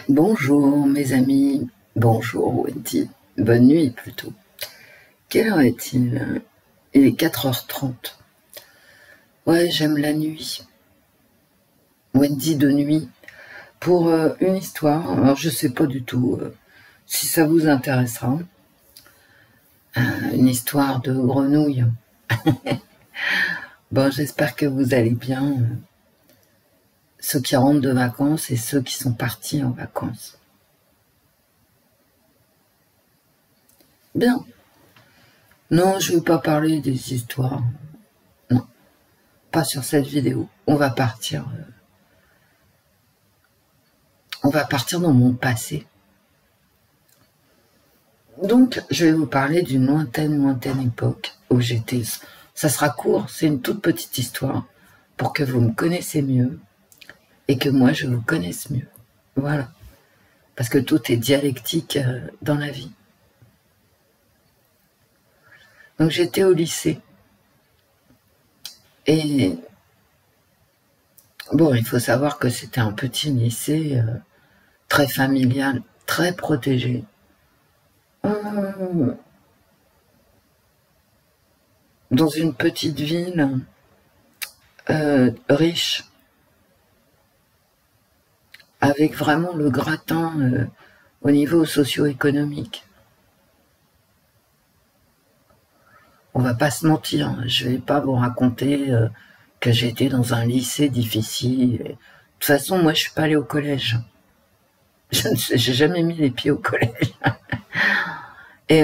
Bonjour mes amis, bonjour Wendy, bonne nuit plutôt. Quelle heure est-il? Il est 4h30. Ouais, j'aime la nuit. Wendy de nuit. Pour une histoire, alors je sais pas du tout si ça vous intéressera. Une histoire de grenouille. Bon, j'espère que vous allez bien. Ceux qui rentrent de vacances et ceux qui sont partis en vacances. Bien. Non, je ne vais pas parler des histoires. Non, pas sur cette vidéo. On va partir dans mon passé. Donc, je vais vous parler d'une lointaine époque où j'étais... Ça sera court, c'est une toute petite histoire pour que vous me connaissiez mieux et que moi, je vous connaisse mieux. Voilà. Parce que tout est dialectique dans la vie. Donc, j'étais au lycée. Et bon, il faut savoir que c'était un petit lycée très familial, très protégé. Dans une petite ville riche, avec vraiment le gratin au niveau socio-économique. On va pas se mentir, je vais pas vous raconter que j'étais dans un lycée difficile. De toute façon, moi, je suis pas allée au collège. J'ai jamais mis les pieds au collège. Et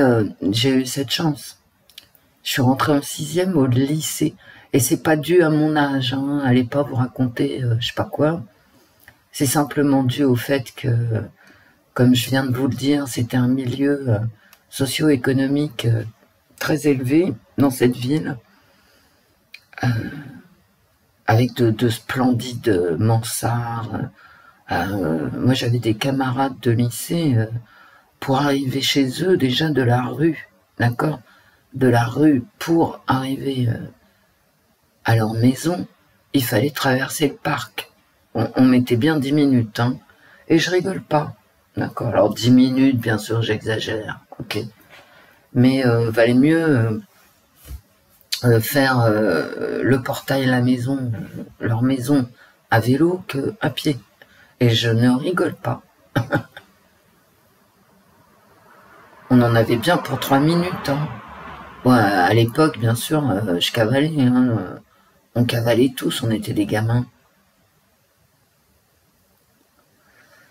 j'ai eu cette chance. Je suis rentrée en 6e au lycée. Et c'est pas dû à mon âge, hein. Allez pas vous raconter je sais pas quoi. C'est simplement dû au fait que, comme je viens de vous le dire, c'était un milieu socio-économique très élevé dans cette ville, avec de splendides mansardes. Moi, j'avais des camarades de lycée, pour arriver chez eux, déjà de la rue, d'accord, de la rue pour arriver à leur maison, il fallait traverser le parc. On mettait bien 10 minutes, hein, et je rigole pas, d'accord. Alors 10 minutes, bien sûr, j'exagère, ok, mais valait mieux faire le portail à la maison, leur maison, à vélo qu'à pied. Et je ne rigole pas. On en avait bien pour 3 minutes. Hein. Ouais, à l'époque, bien sûr, je cavalais. Hein. On cavalait tous, on était des gamins.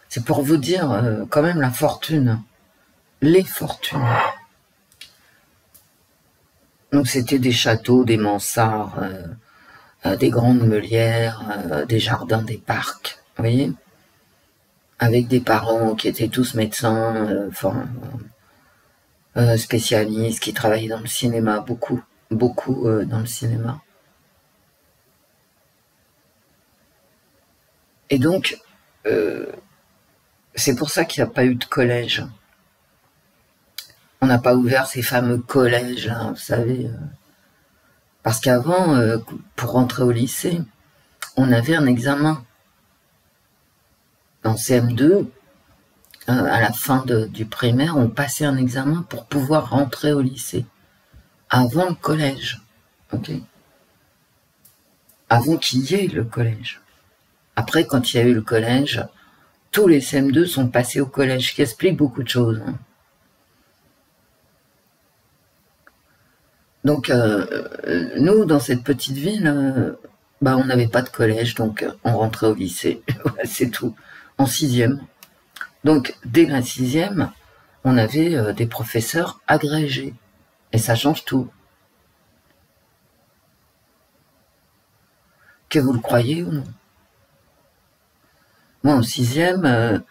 C'est pour vous dire quand même la fortune. Les fortunes. Donc c'était des châteaux, des mansards, des grandes meulières, des jardins, des parcs, vous voyez, avec des parents qui étaient tous médecins, spécialistes, qui travaillaient dans le cinéma, beaucoup dans le cinéma. Et donc, c'est pour ça qu'il n'y a pas eu de collège. On n'a pas ouvert ces fameux collèges, là, vous savez. Parce qu'avant, pour rentrer au lycée, on avait un examen. En CM2, à la fin du primaire, on passait un examen pour pouvoir rentrer au lycée. Avant le collège. Ok. Avant qu'il y ait le collège. Après, quand il y a eu le collège, tous les CM2 sont passés au collège, ce qui explique beaucoup de choses. Hein. Donc, nous, dans cette petite ville, on n'avait pas de collège, donc on rentrait au lycée. C'est tout. En 6e. Donc, dès la 6e, on avait des professeurs agrégés. Et ça change tout. Que vous le croyez ou non. Moi, en 6e,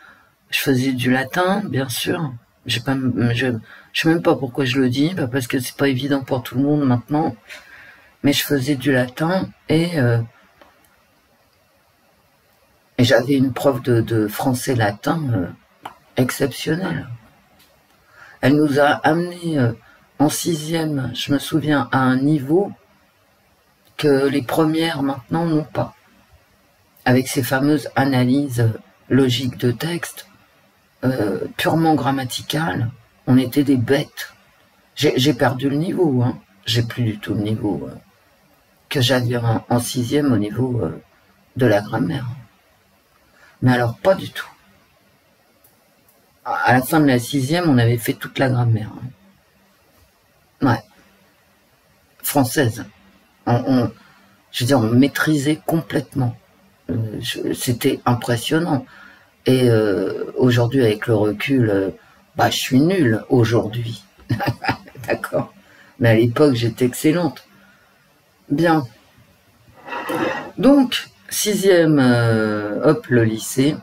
je faisais du latin, bien sûr. Je sais même pas pourquoi je le dis, parce que c'est pas évident pour tout le monde maintenant. Mais je faisais du latin et j'avais une prof de français-latin exceptionnelle. Elle nous a amenés en 6e, je me souviens, à un niveau que les premières maintenant n'ont pas. Avec ces fameuses analyses logiques de texte, purement grammatical, on était des bêtes. J'ai perdu le niveau, hein. J'ai plus du tout le niveau que j'avais en sixième au niveau de la grammaire. Mais alors, pas du tout. À la fin de la sixième, on avait fait toute la grammaire. Ouais. Française. Je veux dire, on maîtrisait complètement. C'était impressionnant. Et aujourd'hui, avec le recul, je suis nulle aujourd'hui. D'accord. Mais à l'époque, j'étais excellente. Bien. Donc, sixième, hop, le lycée.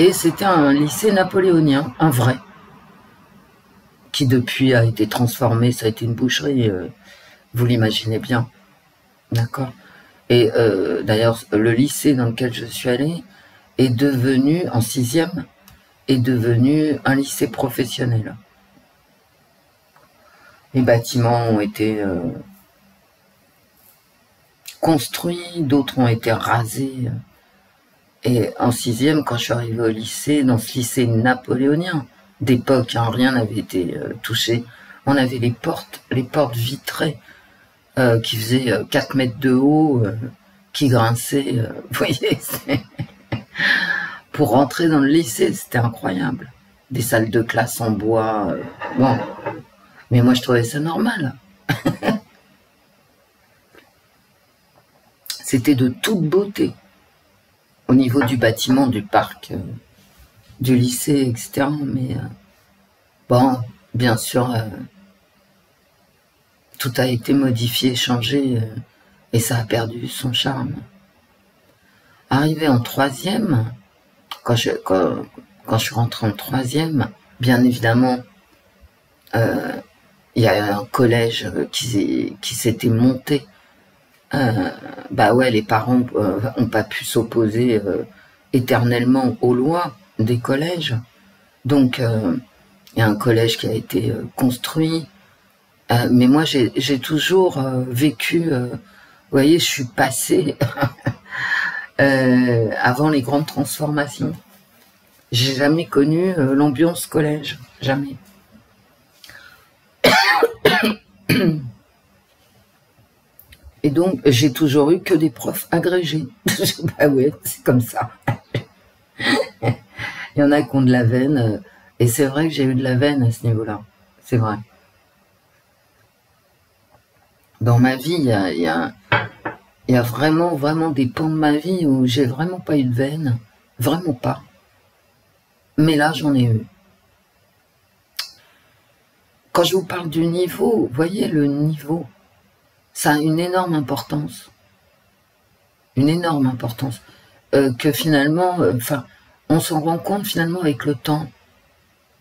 Et c'était un lycée napoléonien, un vrai, qui depuis a été transformé, ça a été une boucherie, vous l'imaginez bien. D'accord. Et d'ailleurs, le lycée dans lequel je suis allée est devenu, en sixième, est devenu un lycée professionnel. Les bâtiments ont été construits, d'autres ont été rasés. Et en sixième, quand je suis arrivée au lycée, dans ce lycée napoléonien, d'époque, hein, rien n'avait été touché, on avait les portes vitrées qui faisaient 4 mètres de haut, qui grinçaient, vous voyez, pour rentrer dans le lycée, c'était incroyable. Des salles de classe en bois, bon, mais moi je trouvais ça normal. C'était de toute beauté. Au niveau du bâtiment, du parc, du lycée, etc. Mais bon, bien sûr, tout a été modifié, changé, et ça a perdu son charme. Arrivé en troisième, quand je suis rentrée en troisième, bien évidemment, il y a un collège qui s'était monté. Ouais, les parents ont pas pu s'opposer éternellement aux lois des collèges. Donc, il y a un collège qui a été construit. Mais moi, j'ai toujours vécu... vous voyez, je suis passée avant les grandes transformations. J'ai jamais connu l'ambiance collège. Jamais. Et donc, j'ai toujours eu que des profs agrégés. Bah ouais, c'est comme ça. Il y en a qui ont de la veine. Et c'est vrai que j'ai eu de la veine à ce niveau-là. C'est vrai. Dans ma vie, il y a vraiment des pans de ma vie où j'ai vraiment pas eu de veine. Vraiment pas. Mais là, j'en ai eu. Quand je vous parle du niveau, vous voyez, le niveau, ça a une énorme importance. Une énorme importance. Que finalement, on s'en rend compte finalement avec le temps.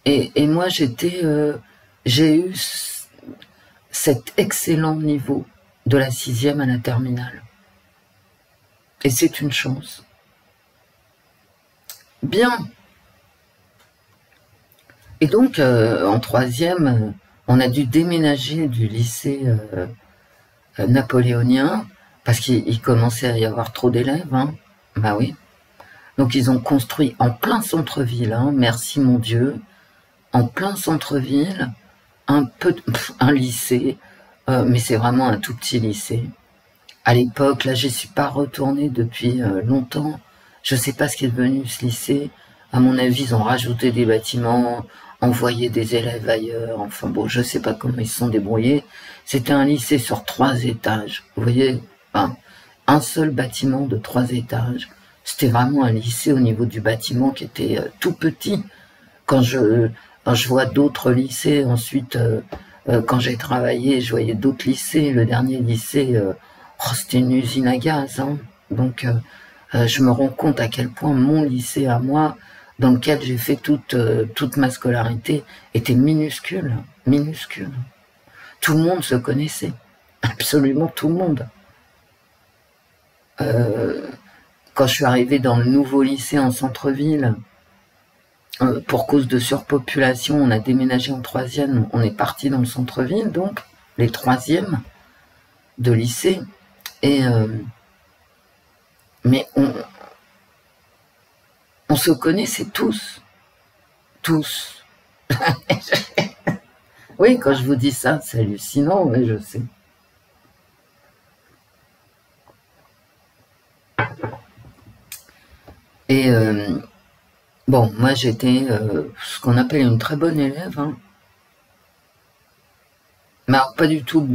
Et moi, j'ai eu cet excellent niveau de la sixième à la terminale. Et c'est une chance. Bien. Et donc, en troisième, on a dû déménager du lycée napoléonien, parce qu'il commençait à y avoir trop d'élèves, hein. Bah oui. Donc ils ont construit en plein centre-ville, hein, merci mon Dieu, en plein centre-ville, un lycée, mais c'est vraiment un tout petit lycée. À l'époque, là, je suis pas retournée depuis longtemps. Je sais pas ce qui est devenu ce lycée. À mon avis, ils ont rajouté des bâtiments, envoyé des élèves ailleurs. Enfin bon, je sais pas comment ils se sont débrouillés. C'était un lycée sur 3 étages. Vous voyez, un seul bâtiment de 3 étages. C'était vraiment un lycée au niveau du bâtiment qui était tout petit. Quand je vois d'autres lycées, ensuite, quand j'ai travaillé, je voyais d'autres lycées. Le dernier lycée, c'était une usine à gaz. Hein. Donc, je me rends compte à quel point mon lycée à moi, dans lequel j'ai fait toute ma scolarité, était minuscule. Minuscule. Tout le monde se connaissait. Absolument tout le monde. Quand je suis arrivée dans le nouveau lycée en centre-ville, pour cause de surpopulation, on a déménagé en troisième, on est parti dans le centre-ville, donc, les troisièmes de lycée. Et mais on se connaissait tous. tous. Oui, quand je vous dis ça, c'est hallucinant, mais je sais. Et bon, moi j'étais ce qu'on appelle une très bonne élève, hein. Mais alors pas du tout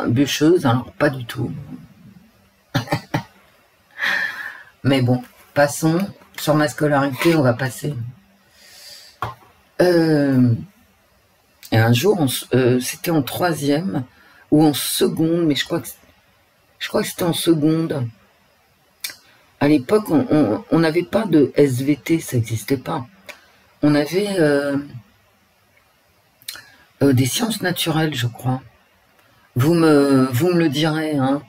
bûcheuse, alors pas du tout. Mais bon, passons. Sur ma scolarité, on va passer. Et un jour, c'était en troisième ou en seconde, mais je crois que c'était en seconde. À l'époque, on n'avait pas de SVT, ça n'existait pas. On avait des sciences naturelles, je crois. Vous me le direz hein,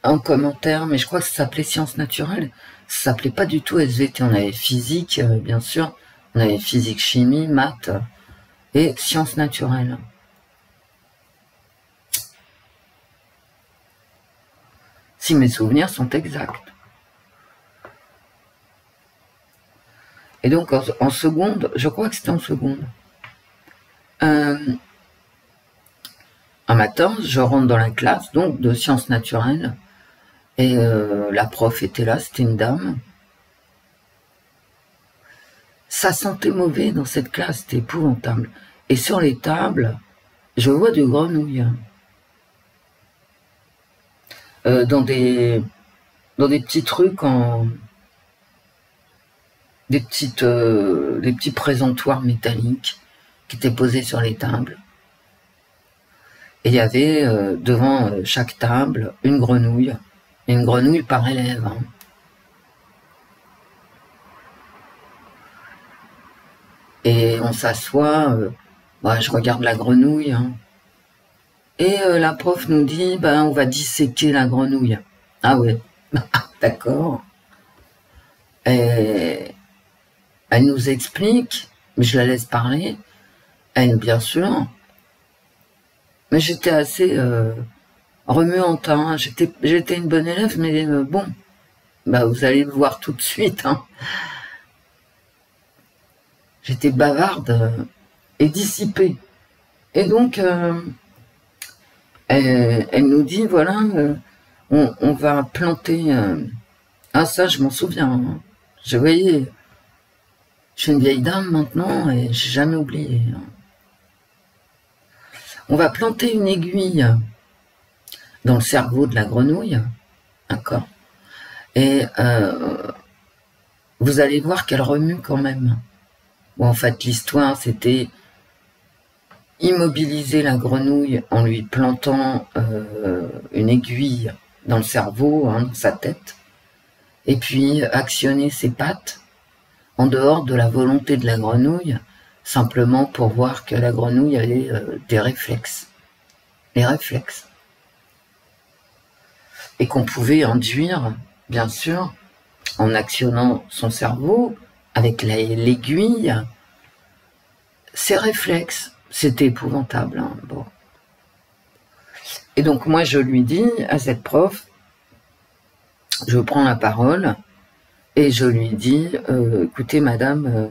en commentaire, mais je crois que ça s'appelait sciences naturelles. Ça s'appelait pas du tout SVT. On avait physique, bien sûr. On avait physique, chimie, maths et sciences naturelles. Si mes souvenirs sont exacts. Et donc en seconde, je crois que c'était en seconde. Un matin, je rentre dans la classe donc de sciences naturelles et la prof était là, c'était une dame. Ça sentait mauvais dans cette classe, c'était épouvantable. Et sur les tables, je vois des grenouilles. Dans des petits trucs des petits présentoirs métalliques qui étaient posés sur les tables. Et il y avait devant chaque table une grenouille par élève. Hein. Et on s'assoit, je regarde la grenouille. Hein. Et la prof nous dit, on va disséquer la grenouille. Ah ouais, d'accord. Et elle nous explique, mais je la laisse parler. Elle, bien sûr. Mais j'étais assez remuante. Hein. J'étais une bonne élève, mais bon, vous allez le voir tout de suite. Hein. J'étais bavarde et dissipée. Et donc, elle nous dit, voilà, on va planter... Ah ça, je m'en souviens. Hein. Je voyais... Je suis une vieille dame maintenant et j'ai jamais oublié. Hein. On va planter une aiguille dans le cerveau de la grenouille. D'accord. Et vous allez voir qu'elle remue quand même. Bon, en fait, l'histoire, c'était immobiliser la grenouille en lui plantant une aiguille dans le cerveau, hein, dans sa tête, et puis actionner ses pattes en dehors de la volonté de la grenouille, simplement pour voir que la grenouille avait des réflexes. Les réflexes. Et qu'on pouvait induire, bien sûr, en actionnant son cerveau, avec l'aiguille, ses réflexes. C'était épouvantable. Hein, bon. Et donc moi je lui dis à cette prof, je prends la parole et je lui dis, écoutez madame,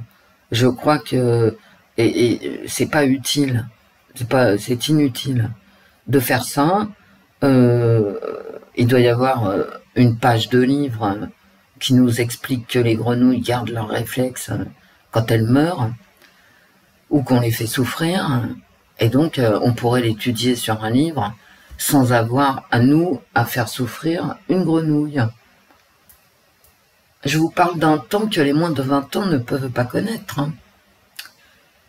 je crois que et c'est pas utile, c'est inutile de faire ça. Il doit y avoir une page de livre qui nous explique que les grenouilles gardent leurs réflexes quand elles meurent ou qu'on les fait souffrir, et donc on pourrait l'étudier sur un livre sans avoir à nous à faire souffrir une grenouille. Je vous parle d'un temps que les moins de 20 ans ne peuvent pas connaître. Hein.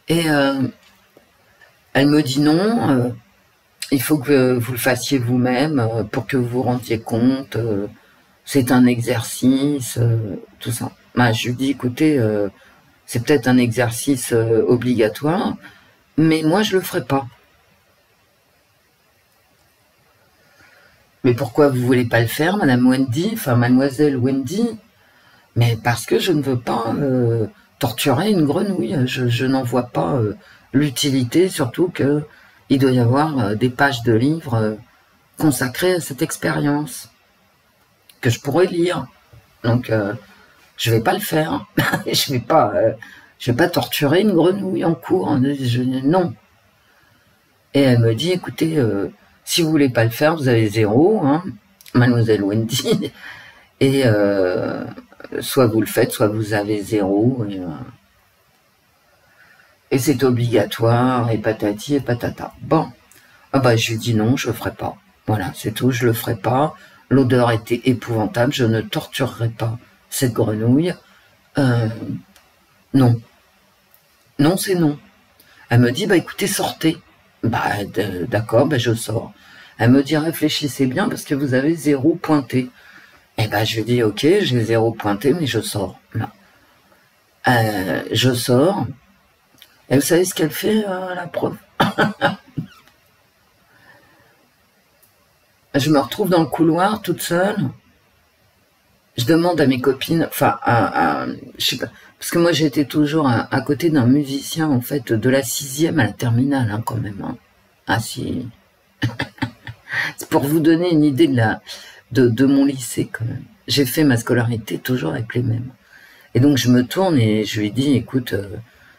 Et elle me dit non, il faut que vous le fassiez vous-même pour que vous vous rendiez compte, c'est un exercice, tout ça. Je lui dis, écoutez, c'est peut-être un exercice obligatoire, mais moi je le ferai pas. Mais pourquoi vous voulez pas le faire, Madame Wendy, enfin Mademoiselle Wendy? Mais parce que je ne veux pas torturer une grenouille. Je n'en vois pas l'utilité, surtout que il doit y avoir des pages de livres consacrées à cette expérience que je pourrais lire. Donc je vais pas le faire. Je vais pas je vais pas torturer une grenouille en cours. Non. Et elle me dit, écoutez, si vous voulez pas le faire, vous avez 0, hein, mademoiselle Wendy. Et soit vous le faites, soit vous avez 0. Et c'est obligatoire, et patati et patata. Bon, ah bah, je lui dis non, je le ferai pas. Voilà, c'est tout, je le ferai pas. L'odeur était épouvantable, je ne torturerai pas cette grenouille. Non. Non, c'est non. Elle me dit, bah écoutez, sortez. Bah d'accord, bah je sors. Elle me dit, réfléchissez bien parce que vous avez 0 pointé. Et bah je lui dis, ok, j'ai 0 pointé, mais je sors. Là. Je sors. Et vous savez ce qu'elle fait, la prof? Je me retrouve dans le couloir, toute seule. Je demande à mes copines, enfin, je sais pas, parce que moi j'étais toujours à côté d'un musicien, en fait, de la 6e à la terminale, hein, quand même. Hein. Ah si. C'est pour vous donner une idée de mon lycée, quand même. J'ai fait ma scolarité toujours avec les mêmes. Et donc je me tourne et je lui dis, écoute,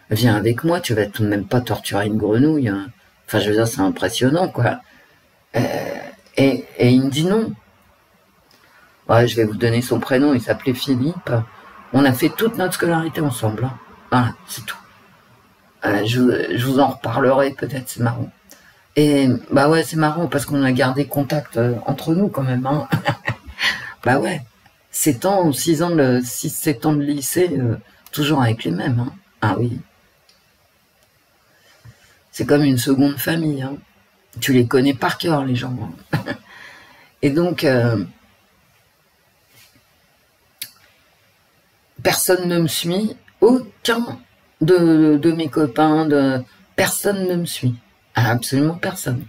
viens avec moi, tu vas tout de même pas torturer une grenouille. Hein. Enfin, je veux dire, c'est impressionnant, quoi. Et il me dit non. Ouais, je vais vous donner son prénom, il s'appelait Philippe. On a fait toute notre scolarité ensemble. Hein. Voilà, c'est tout. Je vous en reparlerai peut-être, c'est marrant. Et bah ouais, c'est marrant parce qu'on a gardé contact entre nous quand même. Hein. Bah ouais, 7 ans, 6 ans de 6-7 ans de lycée, toujours avec les mêmes. Hein. Ah oui. C'est comme une seconde famille. Hein. Tu les connais par cœur, les gens. Hein. Et donc, personne ne me suit. Aucun de mes copains, personne ne me suit. Absolument personne.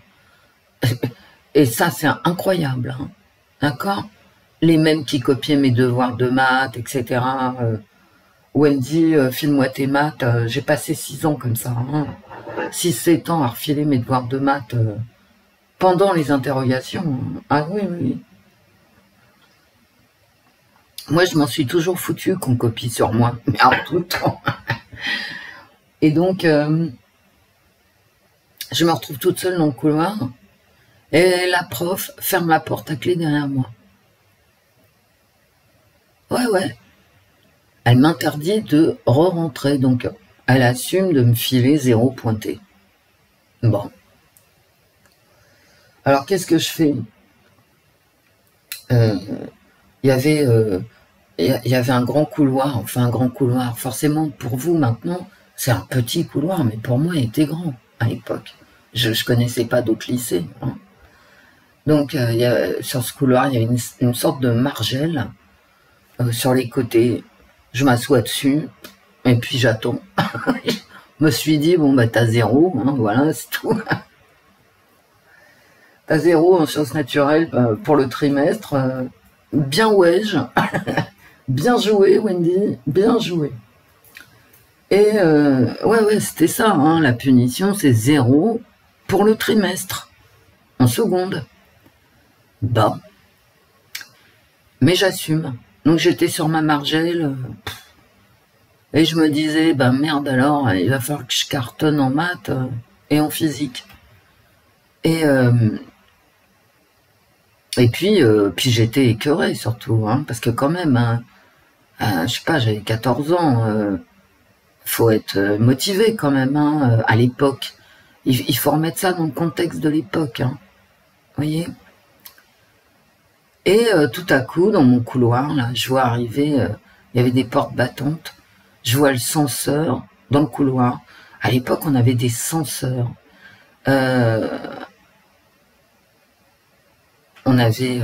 Et ça, c'est incroyable. Hein. D'accord? Les mêmes qui copiaient mes devoirs de maths, etc. Wendy, file-moi tes maths. J'ai passé 6 ans comme ça. Hein. 6-7 ans à refiler mes devoirs de maths pendant les interrogations. Ah oui, oui. Moi, je m'en suis toujours foutu qu'on copie sur moi, mais en tout le temps. Et donc, je me retrouve toute seule dans le couloir, et la prof ferme la porte à clé derrière moi. Ouais, ouais. Elle m'interdit de re-rentrer, donc elle assume de me filer 0 pointé. Bon. Alors, qu'est-ce que je fais? Il y avait un grand couloir, enfin un grand couloir. Forcément, pour vous, maintenant, c'est un petit couloir, mais pour moi, il était grand à l'époque. Je connaissais pas d'autres lycées. Hein. Donc, sur ce couloir, il y a une sorte de margelle sur les côtés. Je m'assois dessus, et puis j'attends. Je me suis dit, bon, bah, t'as 0, hein, voilà, c'est tout. T'as 0 en sciences naturelles pour le trimestre. Bien ouais, bien joué, Wendy, bien joué. Et ouais, c'était ça, hein, la punition, c'est 0 pour le trimestre, en seconde. Bah, mais j'assume. Donc j'étais sur ma margelle, et je me disais, bah merde alors, il va falloir que je cartonne en maths et en physique. Et puis j'étais écœurée surtout, hein, parce que quand même, hein, je sais pas, j'avais 14 ans, faut être motivé quand même, hein, à l'époque. Il faut remettre ça dans le contexte de l'époque, hein, voyez. Et tout à coup, dans mon couloir, là, je vois arriver, il y avait des portes battantes, je vois le censeur dans le couloir. À l'époque, on avait des censeurs. On avait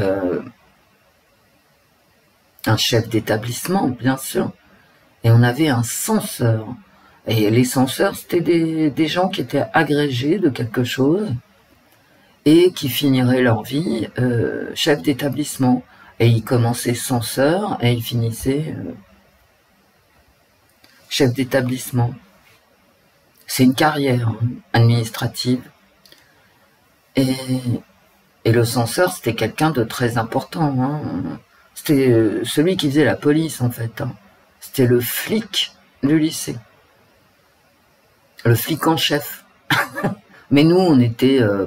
un chef d'établissement, bien sûr, et on avait un censeur. Et les censeurs, c'était des gens qui étaient agrégés de quelque chose et qui finiraient leur vie chef d'établissement. Et ils commençaient censeur et ils finissaient chef d'établissement. C'est une carrière hein, administrative. Et le censeur, c'était quelqu'un de très important. Hein. C'était celui qui faisait la police, en fait. Hein. C'était le flic du lycée. le flic en chef. Mais nous, on était, vous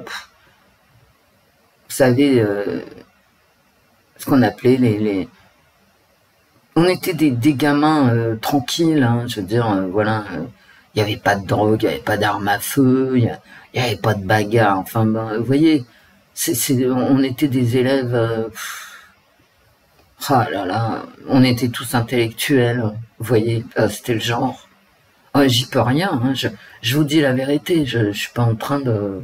savez, ce qu'on appelait on était des gamins tranquilles, hein, je veux dire, voilà, il n'y avait pas de drogue, il n'y avait pas d'armes à feu, il n'y avait pas de bagarre, enfin, ben, vous voyez, on était des élèves, ah là là, on était tous intellectuels, vous voyez, c'était le genre. J'y peux rien, hein, je vous dis la vérité, je suis pas en train de...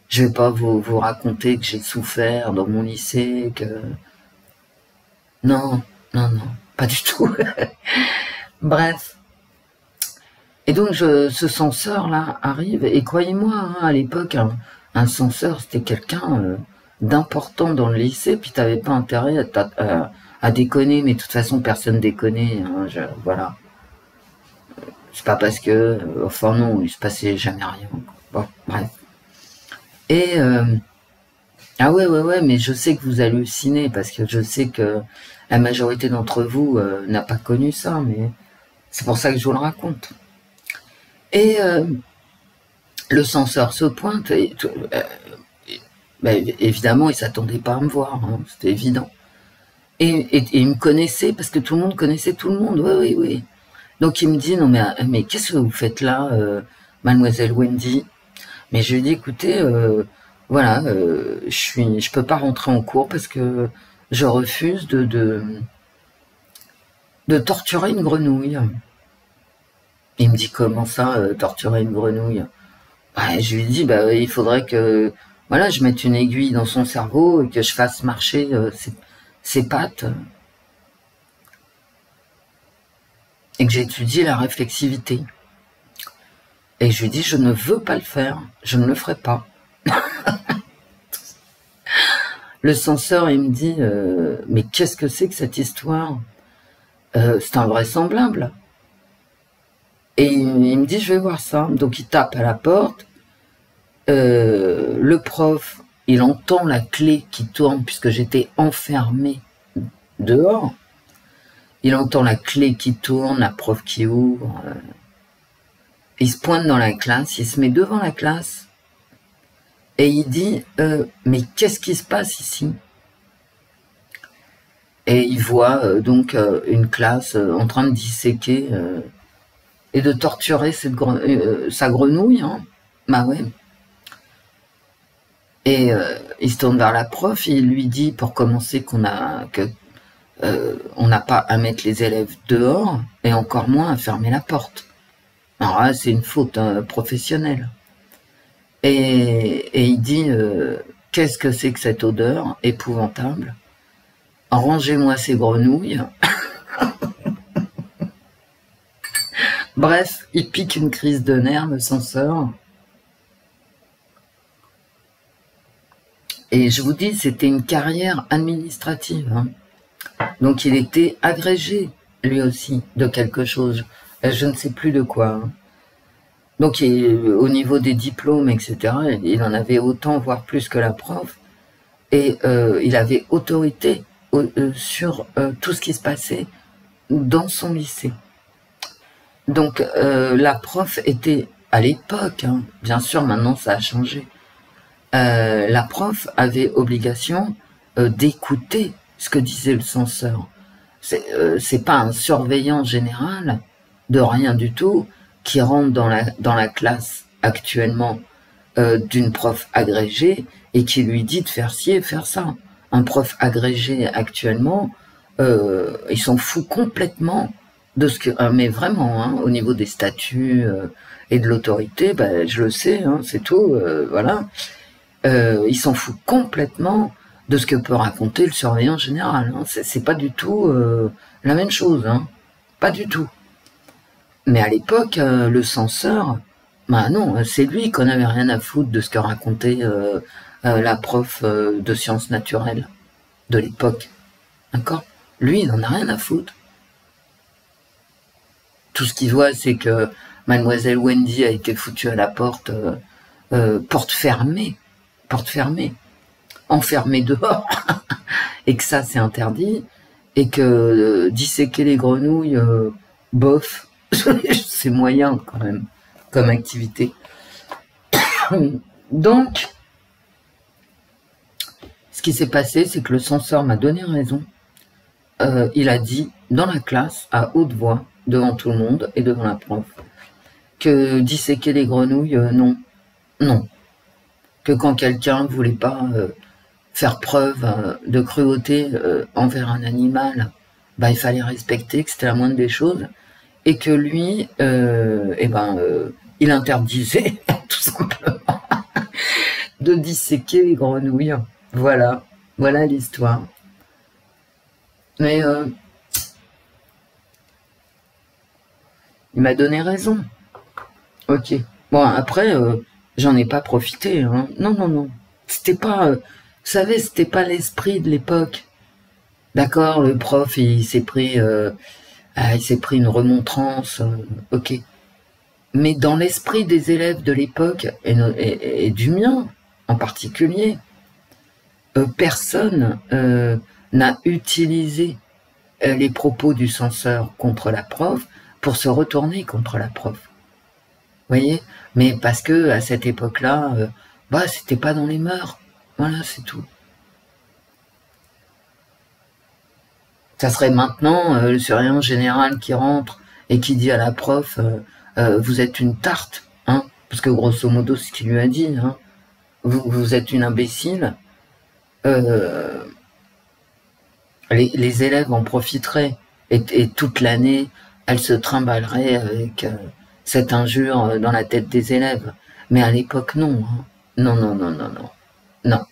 Je vais pas vous raconter que j'ai souffert dans mon lycée, que... Non, non, non, pas du tout. Bref. Et donc, ce censeur-là arrive, et croyez-moi, hein, à l'époque, un censeur, c'était quelqu'un d'important dans le lycée, puis t'avais pas intérêt à déconner, mais de toute façon, personne déconnait, hein, voilà. C'est pas parce que... enfin non, il se passait jamais rien. Bon, bref. Et... ah ouais, mais je sais que vous hallucinez, parce que je sais que la majorité d'entre vous n'a pas connu ça, mais c'est pour ça que je vous le raconte. Et le censeur se pointe, et ben, évidemment, il s'attendait pas à me voir, hein, c'était évident. Et il me connaissait, parce que tout le monde connaissait tout le monde, oui. Donc il me dit, non mais qu'est-ce que vous faites là, mademoiselle Wendy? Mais je lui dis, écoutez, voilà, je peux pas rentrer en cours parce que je refuse de torturer une grenouille. Il me dit, comment ça, torturer une grenouille? Bah, je lui dis, bah, il faudrait que, voilà, je mette une aiguille dans son cerveau et que je fasse marcher ses pattes. Et que j'étudie la réflexivité. Et je lui dis, je ne veux pas le faire, je ne le ferai pas. Le censeur, il me dit, mais qu'est-ce que c'est que cette histoire? C'est invraisemblable. Et il me dit, je vais voir ça. Donc il tape à la porte. Le prof, il entend la clé qui tourne puisque j'étais enfermé dehors. Il entend la clé qui tourne, la prof qui ouvre. Il se pointe dans la classe, il se met devant la classe et il dit mais qu'est-ce qui se passe ici? Et il voit donc une classe en train de disséquer et de torturer sa grenouille, hein. Bah ouais. Et il se tourne vers la prof et il lui dit, pour commencer, qu'on n'a pas à mettre les élèves dehors et encore moins à fermer la porte. Alors là, c'est une faute professionnelle. Et il dit, qu'est-ce que c'est que cette odeur épouvantable? Rangez-moi ces grenouilles. Bref, il pique une crise de nerfs, le censeur. Et je vous dis, c'était une carrière administrative, hein. Donc il était agrégé, lui aussi, de quelque chose. Je ne sais plus de quoi. Hein. Donc au niveau des diplômes, etc., il en avait autant, voire plus que la prof. Et il avait autorité sur tout ce qui se passait dans son lycée. Donc la prof était, à l'époque, hein, bien sûr maintenant ça a changé, la prof avait obligation d'écouter ce que disait le censeur. C'est pas un surveillant général de rien du tout qui rentre dans la classe actuellement d'une prof agrégée et qui lui dit de faire ci et faire ça. Un prof agrégé actuellement, il s'en fout complètement de ce que... mais vraiment, hein, au niveau des statuts et de l'autorité, ben, je le sais, hein, c'est tout, voilà. Il s'en fout complètement de ce que peut raconter le surveillant général. Hein. C'est pas du tout la même chose, hein. Pas du tout. Mais à l'époque, le censeur, bah non, c'est lui qu'on avait rien à foutre de ce que racontait la prof de sciences naturelles de l'époque. D'accord? Lui, il en a rien à foutre. Tout ce qu'il voit, c'est que mademoiselle Wendy a été foutue à la porte, porte fermée, enfermée dehors, et que ça, c'est interdit, et que disséquer les grenouilles, bof, c'est moyen quand même. comme activité. Donc, ce qui s'est passé, c'est que le censeur m'a donné raison. Il a dit dans la classe, à haute voix, devant tout le monde et devant la prof, que disséquer les grenouilles, non. Non. Que quand quelqu'un voulait pas faire preuve de cruauté envers un animal, bah, il fallait respecter, que c'était la moindre des choses, et que lui, il interdisait tout simplement de disséquer les grenouilles. Voilà, voilà l'histoire. Mais il m'a donné raison. Ok. Bon, après, j'en ai pas profité. Hein. Non, non, non. C'était pas... vous savez, c'était pas l'esprit de l'époque. D'accord, le prof, il s'est pris une remontrance. Ok. Mais dans l'esprit des élèves de l'époque, et du mien en particulier, personne n'a utilisé les propos du censeur contre la prof pour se retourner contre la prof. Vous voyez? Mais parce que à cette époque-là, c'était pas dans les mœurs. Voilà, c'est tout. Ça serait maintenant le surveillant général qui rentre et qui dit à la prof vous êtes une tarte, hein, parce que grosso modo c'est ce qu'il lui a dit, hein, vous êtes une imbécile. Les élèves en profiteraient et toute l'année elle se trimballerait avec cette injure dans la tête des élèves. Mais à l'époque non, hein. Non, non, non, non, non, non.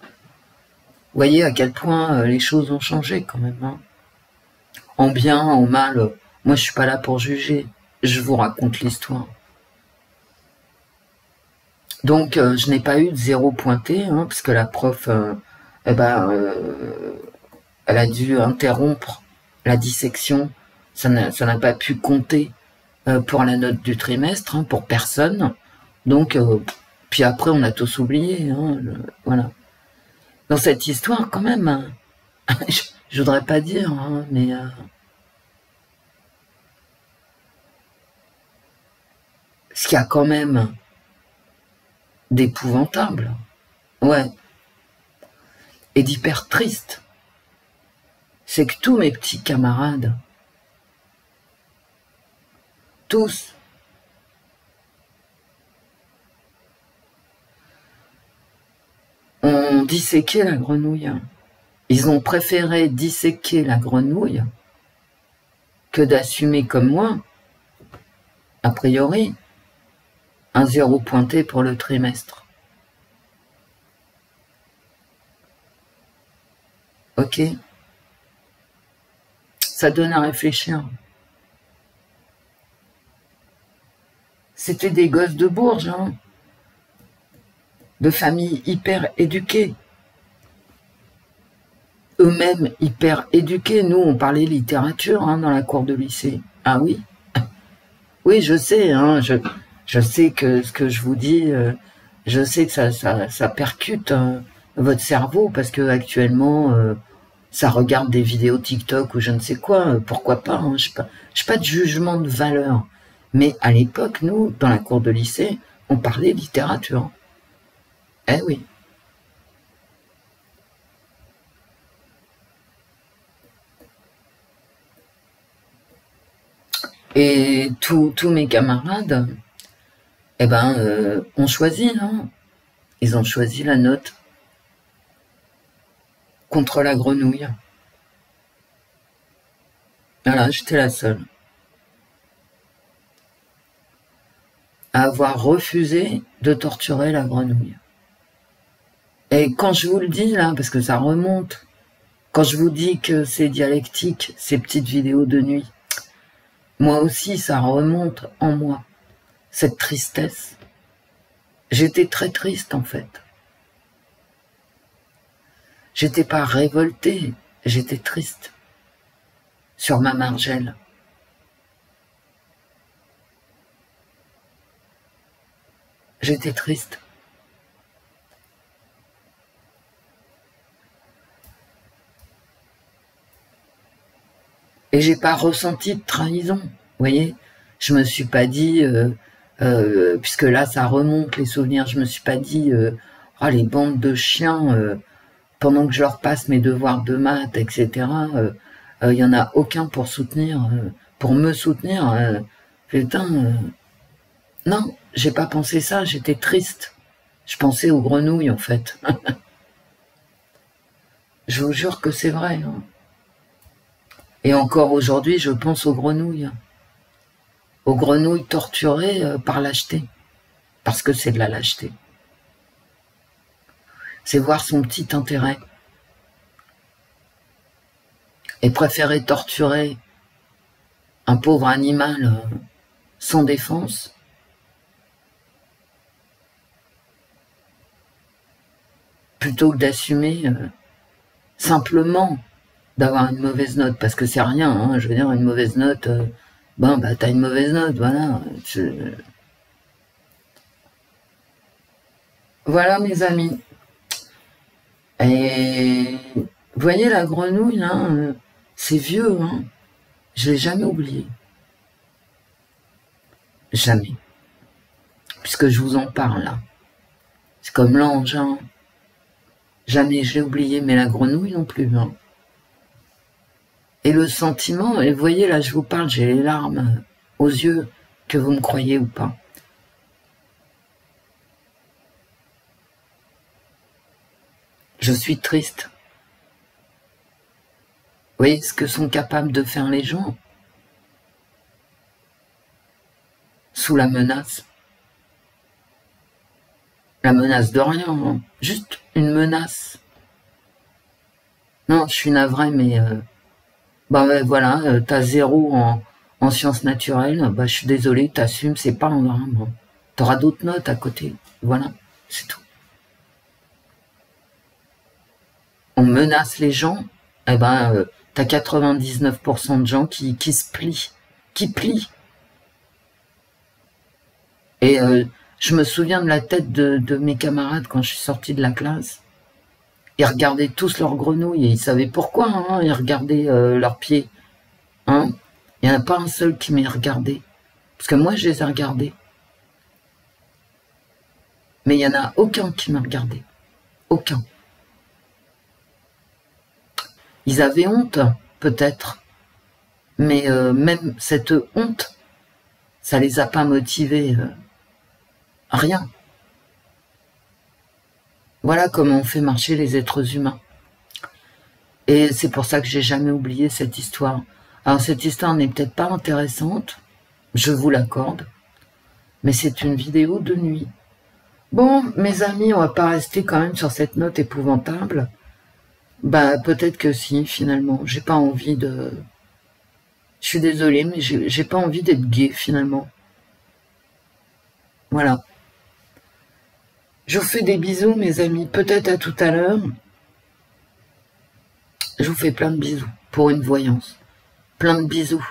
Vous voyez à quel point les choses ont changé quand même, hein. En bien, en mal, moi je suis pas là pour juger, je vous raconte l'histoire. Donc je n'ai pas eu de 0 pointé, hein, parce que la prof, elle a dû interrompre la dissection, ça n'a pas pu compter pour la note du trimestre, hein, pour personne. Donc, puis après on a tous oublié, hein, voilà. Dans cette histoire quand même, hein, je voudrais pas dire, hein, mais... ce qu'il y a quand même d'épouvantable, ouais, et d'hyper triste, c'est que tous mes petits camarades, tous, ont disséqué la grenouille. Ils ont préféré disséquer la grenouille que d'assumer comme moi, a priori, un 0 pointé pour le trimestre. Ok? Ça donne à réfléchir. C'était des gosses de Bourges, hein, de familles hyper éduquées. Eux-mêmes hyper éduqués. Nous, on parlait littérature, hein, dans la cour de lycée. Ah oui? Oui, je sais, hein, je sais que ce que je vous dis, je sais que ça percute votre cerveau, parce que actuellement, ça regarde des vidéos TikTok ou je ne sais quoi, pourquoi pas, hein, je n'ai pas de jugement de valeur. Mais à l'époque, nous, dans la cour de lycée, on parlait littérature. Eh oui. Et tous mes camarades, ont choisi, hein. Ils ont choisi la note contre la grenouille. Voilà, j'étais la seule à avoir refusé de torturer la grenouille. Et quand je vous le dis là, parce que ça remonte, quand je vous dis que c'est dialectique, ces petites vidéos de nuit, moi aussi ça remonte en moi, cette tristesse. J'étais très triste en fait. J'étais pas révoltée, j'étais triste. Sur ma margelle. J'étais triste. Et j'ai pas ressenti de trahison, vous voyez. Je me suis pas dit, puisque là ça remonte les souvenirs, je me suis pas dit, oh les bandes de chiens, pendant que je leur passe mes devoirs de maths, etc. Il y en a aucun pour soutenir, pour me soutenir. Putain, non, j'ai pas pensé ça, j'étais triste. Je pensais aux grenouilles en fait. Je vous jure que c'est vrai. Hein. Et encore aujourd'hui, je pense aux grenouilles. Aux grenouilles torturées par lâcheté. Parce que c'est de la lâcheté. C'est voir son petit intérêt. Et préférer torturer un pauvre animal sans défense plutôt que d'assumer simplement d'avoir une mauvaise note, parce que c'est rien, hein, je veux dire, une mauvaise note, bon, bah, t'as une mauvaise note, voilà. Voilà, mes amis. Et vous voyez la grenouille, là, c'est vieux, hein. Je l'ai jamais oublié. Jamais. Puisque je vous en parle, là. C'est comme l'ange, hein. Jamais je l'ai oublié, mais la grenouille non plus, hein. Et le sentiment, et vous voyez, là, je vous parle, j'ai les larmes aux yeux, que vous me croyez ou pas. Je suis triste. Vous voyez ce que sont capables de faire les gens sous la menace. La menace de rien, hein. Juste une menace. Non, je suis navrée, mais bah ouais, voilà, t'as 0 en sciences naturelles, bah je suis désolée, t'assumes, c'est pas un drame. T'auras d'autres notes à côté, voilà, c'est tout. On menace les gens, eh ben t'as 99% de gens qui se plient, qui plient. Et je me souviens de la tête de mes camarades quand je suis sortie de la classe. Ils regardaient tous leurs grenouilles et ils savaient pourquoi, hein, ils regardaient leurs pieds. Hein. Il n'y en a pas un seul qui m'ait regardé. Parce que moi, je les ai regardés. Mais il n'y en a aucun qui m'a regardé. Aucun. Ils avaient honte, peut-être. Mais même cette honte, ça les a pas motivés. Rien. Voilà comment on fait marcher les êtres humains. Et c'est pour ça que j'ai jamais oublié cette histoire. Alors cette histoire n'est peut-être pas intéressante, je vous l'accorde, mais c'est une vidéo de nuit. Bon, mes amis, on va pas rester quand même sur cette note épouvantable. Bah peut-être que si, finalement. J'ai pas envie de... Je suis désolée, mais j'ai pas envie d'être gay, finalement. Voilà. Je vous fais des bisous, mes amis. Peut-être à tout à l'heure. Je vous fais plein de bisous pour une voyance. Plein de bisous.